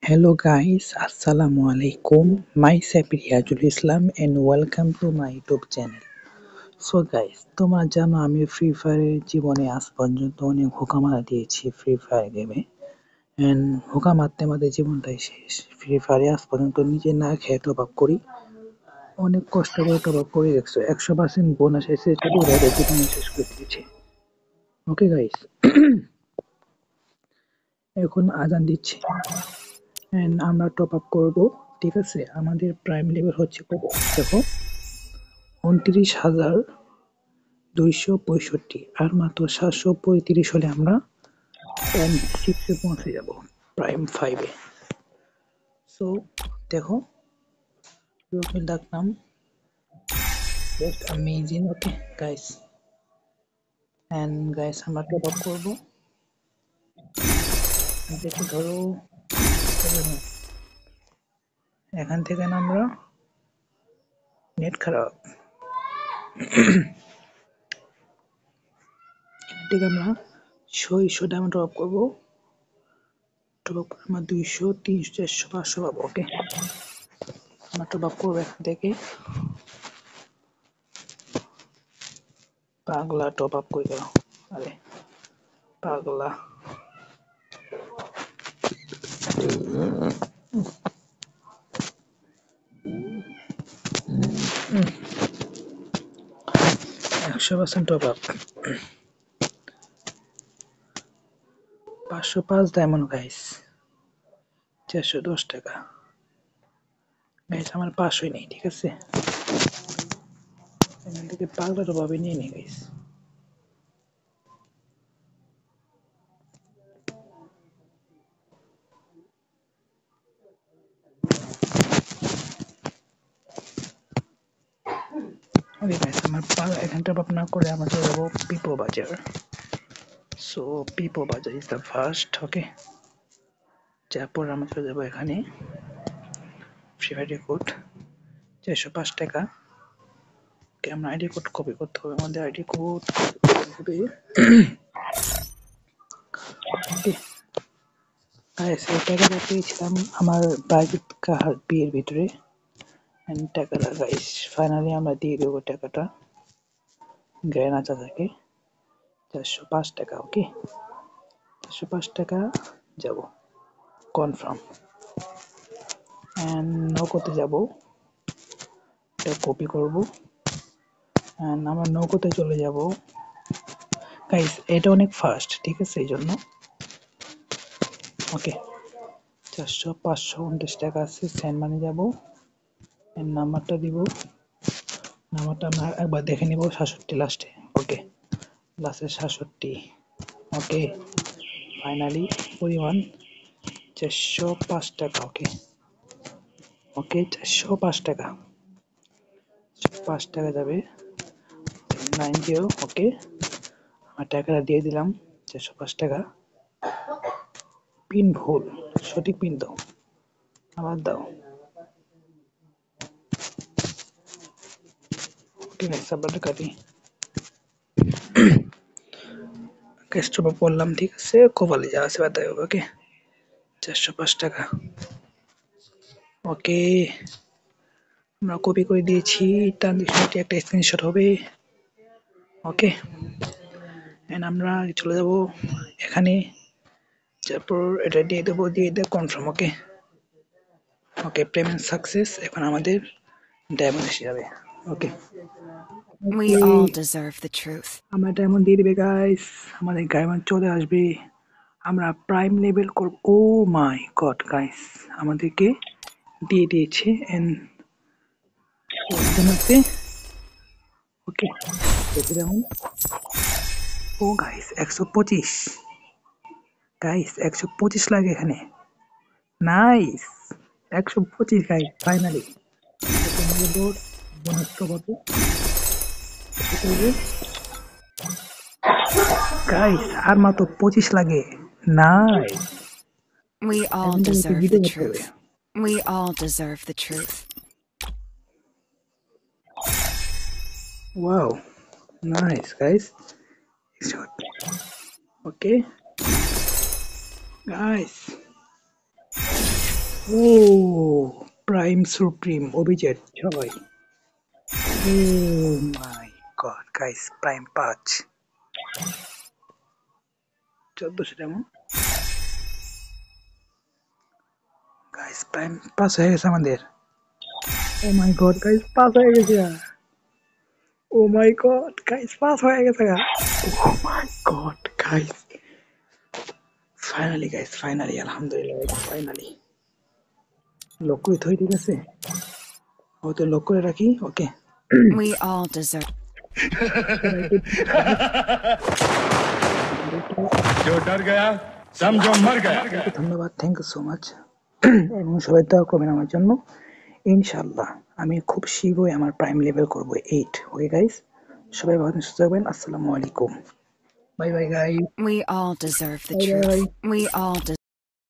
Hello guys, Assalamu alaikum. Myself Riyazul Islam and welcome to my YouTube channel. So guys, তোমরা জানো আমি free ফায়ারের জীবনে আজ পর্যন্ত অনেক হুকা মারা দিয়েছি ফ্রি ফায়ার গেমে। এন্ড হুকা মারতে মারতে জীবনটাই শেষ। ফ্রি ফায়ারে আজ পর্যন্ত নিজে না খেয়ে টপ আপ করি। অনেক কষ্ট করে টপ আপ করে 100% বোনাস এসে চলে ওদের জীবন শেষ করে দিয়েছে। ওকে গাইস, এখন আজান দিচ্ছে। এন্ড আমরা টপ আপ করবো, ঠিক আছে? আমাদের প্রাইম লেভেল হচ্ছে কত দেখো, 29,265 আর মাত্র 735 হলে আমরা প্রাইম 6 এ পৌঁছে যাব, প্রাইম 5 এ। সো দেখো, রুফে ডাকলাম, just amazing. Okay guys, and guys আমরা টপ আপ করবো। দেখো ধরো, এখান থেকে না আমরা নেট খারাপ, ঠিক আমরা 600 ডায়মন্ড টপ আপ করবো। টপ আপ আমরা 200, 300, 400, 500 পাবো। ওকে, আমরা টপ আপ করবো এখান থেকে। পাগলা টপ আপ করে গেল, আরে পাগলা। 100% টপ আপ, 505 ডায়মন্ড গাইস, 410 টাকা গাইস। আমার 500 নেই, ঠিক আছে? এখান থেকে পাগলা টপ আপে নিয়ে নি গাইস। ওকে গাইস, আমার এখান টপ আপ না করে আমরা চলে যাবো পিপো বাজার। সো পিপো বাজার ইজ দ্য ফার্স্ট। ওকে, তারপর আমরা চলে যাবো এখানে ফ্রি ফায়ার কোড 405 টাকা। ওকে, আমরা আইডি কোড কপি করতে হবে, আমাদের আইডি কোড হবে। ওকে গাইস, এই টাকাটা পেয়েছিলাম আমার প্রাইভেট কার বিয়ের ভিতরে। এন্ড টাকাটা গাইস ফাইনালি আমরা দিয়ে দেবো টাকাটা গ্র্যান্ড চাচাকে, 405 টাকা। ওকে, 405 টাকা যাব কনফার্ম। এন্ড নৌকোতে যাব, এটা কপি করব এন্ড আমরা নৌকোতে চলে যাব গাইস। এটা অনেক ফাস্ট, ঠিক আছে? এই জন্য ওকে, 400, 529 টাকা আছে। সেন্ড মানি যাব, এন্ড নাম্বারটা দিব। নাম্বারটা আমরা একবার দেখে নিব, 67 লাস্টে। ওকে, লাস্টে 67। ওকে, ফাইনালি পরিমাণ 405 টাকা। ওকে ওকে, 405 টাকা, 5 টাকা যাবে 90। ওকে, আমার টাকাটা দিয়ে দিলাম, 405 টাকা। পিন ভুল, সঠিক পিন দাও, আবার দাও। ওকে নেক্সট সাবটা কাটি, কেস্টপে পড়লাম, ঠিক আছে? কপালে যা আছে বাতায়। ওকে, 405 টাকা। ওকে, আমরা কপি করে দিয়েছি, ট্রানজেকশনটি একটা স্ক্রিনশট হবে। ওকে, এন্ড আমরা চলে যাব এখানে, তারপর এটা দিয়ে দেবো, দিয়ে দেবো কনফার্ম। ওকে ওকে, পেমেন্ট সাকসেস। এখন আমাদের ডায়মন্ড এসে যাবে। ওকে, We all deserve the truth. আমরা ডায়মন্ড দিয়ে দিবে গাইস, আমাদের ডায়মন্ড চলে আসবে, আমরা প্রাইম লেভেল করব। ও মাই গড গাইস, আমাদেরকে দিয়ে দিয়েছে এন্ড ওকে দেখে যেমন। ও গাইস 125 গাইস, 125 লাগে এখানে। Nice, 125 guys finally. গাইস আর মাত্র 25 লাগে। নাইস, We all এখন থেকে deserve ভিডিও the করতে হবে। truth. We all deserve the truth. Wow, nice guys. Okay guys, oh prime supreme Abhijit 6। Oh my god guys, prime 5 1400 কেমন guys, prime 5 হয়ে গেছে আমাদের। ও মাই গড গাইস, 5 হয়ে গেছে। ও মাই গড গাইস, 5 হয়ে গেছে। Oh my god guys, finally guys, finally আলহামদুলিল্লাহ, finally lock করে থই, ঠিক আছে হয়তো লক করে রাখি। ওকে, We all deserve. जो डर गया समझो मर गया। ধন্যবাদ, থ্যাংক ইউ সো মাচ। এবং সবাই দোয়া করবেন আমার জন্য। ইনশাল্লাহ আমি খুব শীঘ্রই আমার প্রাইম লেভেল করব 8। ওকে গাইস, সবাই ভালো থাকবেন, সুস্থ থাকবেন। আসসালামু আলাইকুম, bye bye guys, We all deserve the bye truth. Bye. We all